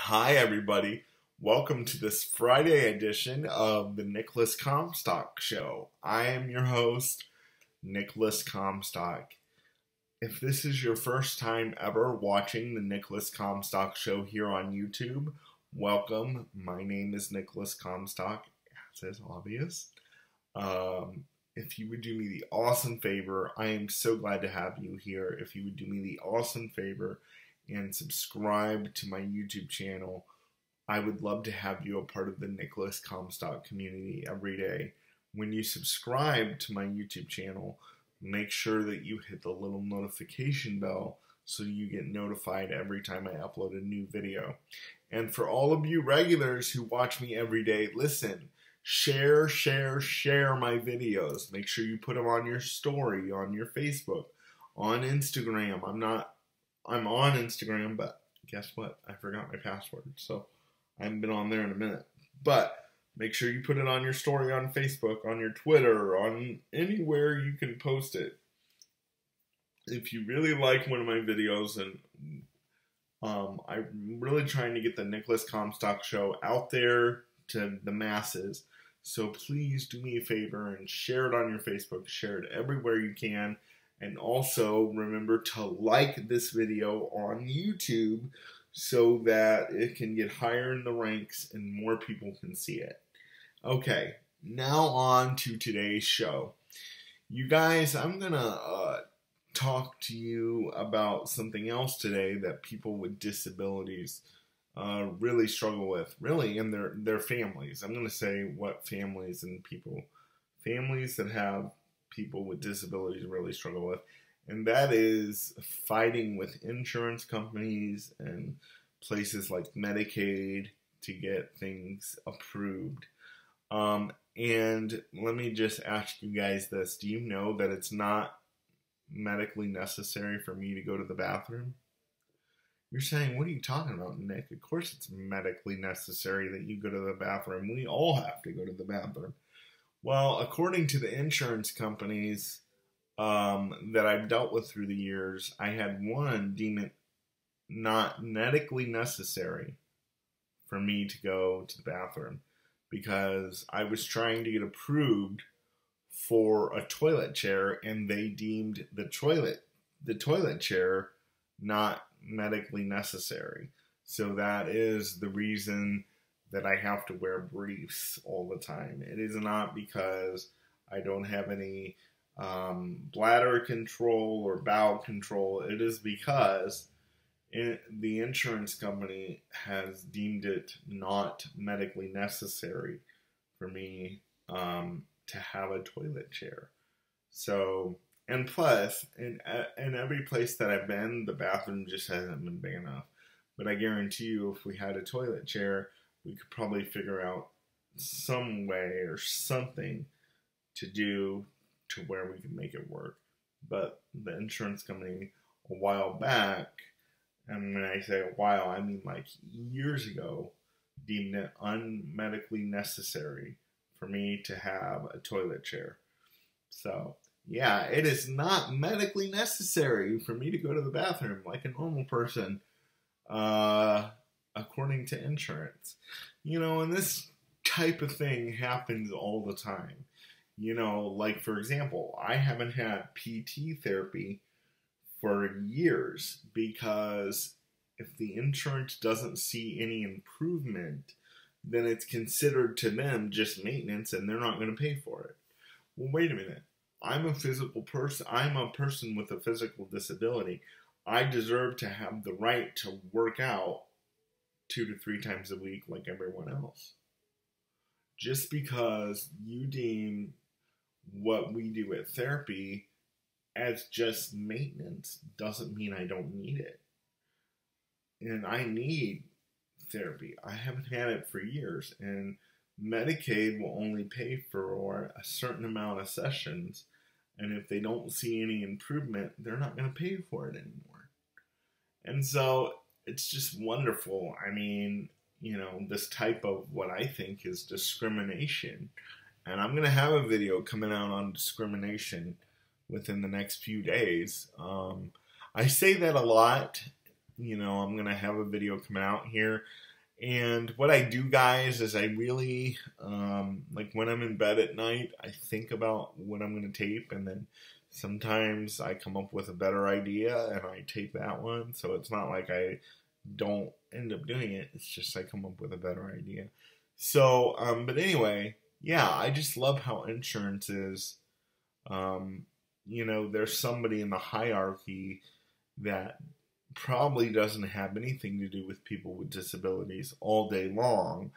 Hi, everybody. Welcome to this Friday edition of the Nicholas Comstock Show. I am your host, Nicholas Comstock. If this is your first time ever watching the Nicholas Comstock Show here on YouTube, welcome. My name is Nicholas Comstock, as is obvious. If you would do me the awesome favor, I am so glad to have you here. If you would do me the awesome favor and subscribe to my YouTube channel, I would love to have you a part of the Nicholas Comstock community every day. When you subscribe to my YouTube channel, make sure that you hit the little notification bell so you get notified every time I upload a new video. And for all of you regulars who watch me every day, listen, share my videos. Make sure you put them on your story, on your Facebook, on Instagram. I'm on Instagram, but guess what? I forgot my password, so I haven't been on there in a minute. But make sure you put it on your story on Facebook, on your Twitter, on anywhere you can post it. If you really like one of my videos, and I'm really trying to get the Nicholas Comstock Show out there to the masses. So please do me a favor and share it on your Facebook. Share it everywhere you can. And also remember to like this video on YouTube so that it can get higher in the ranks and more people can see it. Okay, now on to today's show. You guys, I'm going to talk to you about something else today that people with disabilities really struggle with, really, and their families. I'm going to say what families that have people with disabilities really struggle with, and that is fighting with insurance companies and places like Medicaid to get things approved. And let me just ask you guys this. Do you know that it's not medically necessary for me to go to the bathroom? You're saying, what are you talking about, Nick? Of course it's medically necessary that you go to the bathroom. We all have to go to the bathroom. Well, according to the insurance companies that I've dealt with through the years, I had one deem it not medically necessary for me to go to the bathroom because I was trying to get approved for a toilet chair, and they deemed the toilet chair not medically necessary. So that is the reason that I have to wear briefs all the time. It is not because I don't have any bladder control or bowel control. It is because the insurance company has deemed it not medically necessary for me to have a toilet chair. So, and plus, in every place that I've been, the bathroom just hasn't been big enough. But I guarantee you, if we had a toilet chair, we could probably figure out some way or something to do to where we could make it work. But the insurance company a while back, and when I say a while, I mean like years ago, deemed it unmedically necessary for me to have a toilet chair. So, yeah, it is not medically necessary for me to go to the bathroom like a normal person, according to insurance. You know, and this type of thing happens all the time. You know, like, for example, I haven't had PT therapy for years because if the insurance doesn't see any improvement, then it's considered to them just maintenance and they're not going to pay for it. Well, wait a minute. I'm a physical person. I'm a person with a physical disability. I deserve to have the right to work out 2 to 3 times a week like everyone else. Just because you deem what we do at therapy as just maintenance doesn't mean I don't need it. And I need therapy. I haven't had it for years, and Medicaid will only pay for a certain amount of sessions, and if they don't see any improvement, they're not going to pay for it anymore. And so it's just wonderful. I mean, you know, this type of what I think is discrimination. And I'm going to have a video coming out on discrimination within the next few days. I say that a lot. You know, I'm going to have a video coming out here. And what I do, guys, is I really, like when I'm in bed at night, I think about what I'm going to tape, and then sometimes I come up with a better idea and I tape that one. So it's not like I don't end up doing it. It's just I come up with a better idea. So, but anyway, yeah, I just love how insurance is, there's somebody in the hierarchy that probably doesn't have anything to do with people with disabilities all day long,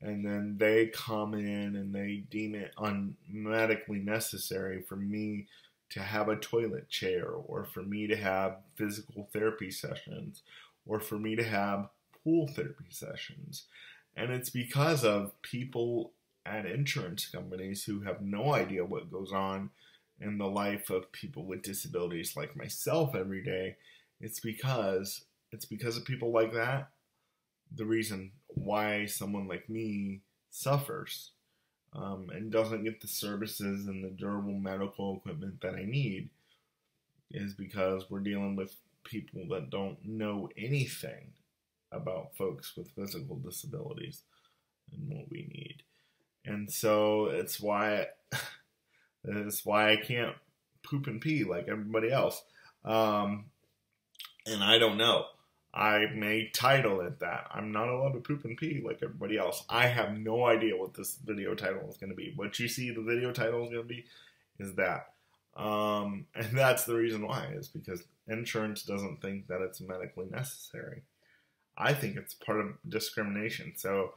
and then they come in and they deem it unmedically necessary for me to have a toilet chair, or for me to have physical therapy sessions, or for me to have pool therapy sessions. And it's because of people at insurance companies who have no idea what goes on in the life of people with disabilities like myself every day. It's because of people like that, the reason why someone like me suffers, and doesn't get the services and the durable medical equipment that I need, is because we're dealing with people that don't know anything about folks with physical disabilities and what we need. And so it's why I can't poop and pee like everybody else. And I don't know. I may title it that. I'm not allowed to poop and pee like everybody else. I have no idea what this video title is going to be. What you see the video title is going to be is that. And that's the reason why, is because insurance doesn't think that it's medically necessary. I think it's part of discrimination. So,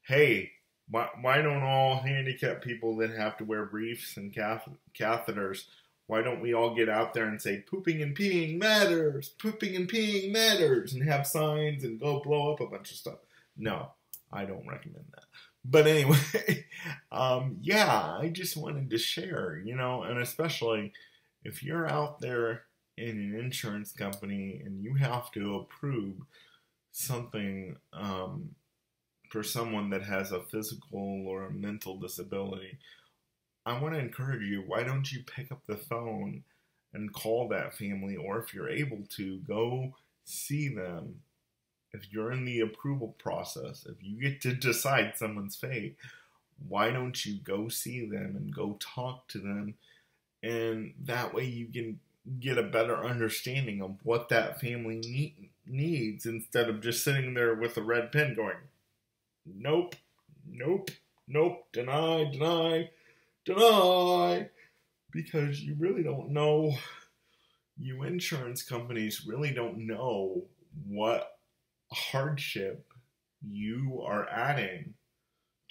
hey, why don't all handicapped people that have to wear briefs and catheters, why don't we all get out there and say, pooping and peeing matters, pooping and peeing matters, and have signs and go blow up a bunch of stuff? No, I don't recommend that. But anyway, I just wanted to share, and especially if you're out there in an insurance company and you have to approve something for someone that has a physical or a mental disability, I want to encourage you, why don't you pick up the phone and call that family, or if you're able to, go see them. If you're in the approval process, if you get to decide someone's fate, why don't you go see them and go talk to them? And that way you can get a better understanding of what that family needs, instead of just sitting there with a red pen going, nope, nope, nope, deny, deny, deny, because you really don't know. You insurance companies really don't know what hardship you are adding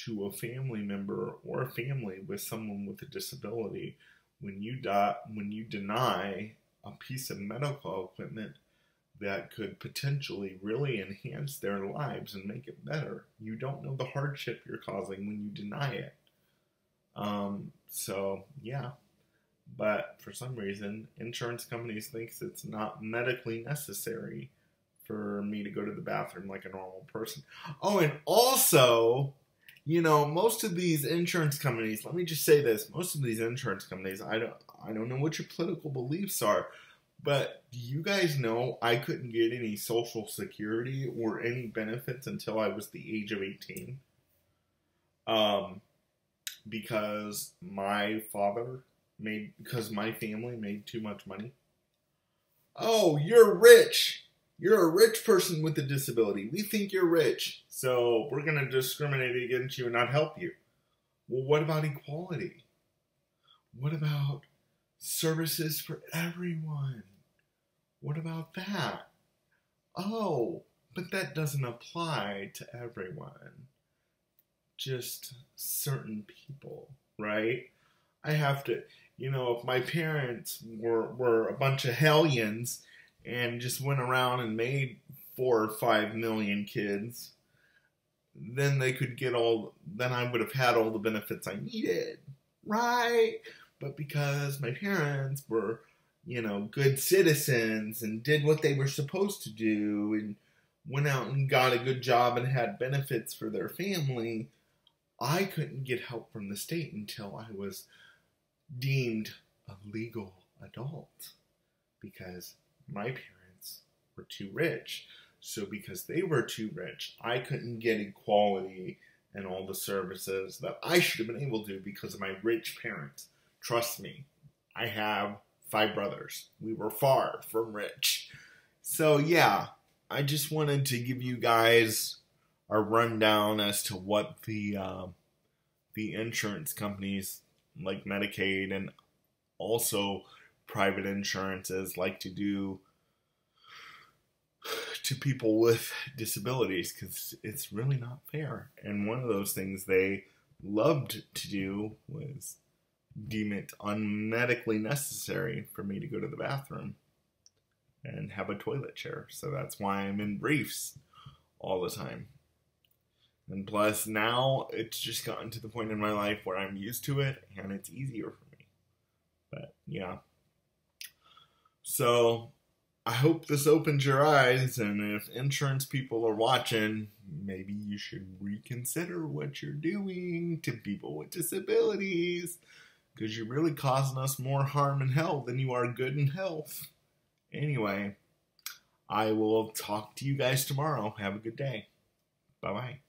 to a family member or a family with someone with a disability when you deny a piece of medical equipment that could potentially really enhance their lives and make it better. You don't know the hardship you're causing when you deny it. But for some reason, insurance companies thinks it's not medically necessary for me to go to the bathroom like a normal person. Oh, and also, most of these insurance companies, let me just say this, most of these insurance companies, I don't know what your political beliefs are, but do you guys know I couldn't get any Social Security or any benefits until I was the age of 18? Because my family made too much money. Oh, you're rich. You're a rich person with a disability. We think you're rich, so we're going to discriminate against you and not help you. Well, what about equality? What about services for everyone? What about that? Oh, but that doesn't apply to everyone. Just certain people, right? I have to, if my parents were a bunch of hellions and just went around and made 4 or 5 million kids, then then I would have had all the benefits I needed, right? But because my parents were, good citizens and did what they were supposed to do and went out and got a good job and had benefits for their family, I couldn't get help from the state until I was deemed a legal adult, because my parents were too rich. So because they were too rich, I couldn't get equality and all the services that I should have been able to because of my rich parents. Trust me, I have 5 brothers. We were far from rich. So yeah, I just wanted to give you guys a rundown as to what the insurance companies like Medicaid and also private insurances like to do to people with disabilities, because it's really not fair. And one of those things they loved to do was deem it unmedically necessary for me to go to the bathroom and have a toilet chair. So that's why I'm in briefs all the time. And plus now it's just gotten to the point in my life where I'm used to it and it's easier for me. But yeah. So I hope this opens your eyes, and if insurance people are watching, maybe you should reconsider what you're doing to people with disabilities, because you're really causing us more harm in health than you are good in health. Anyway, I will talk to you guys tomorrow. Have a good day. Bye-bye.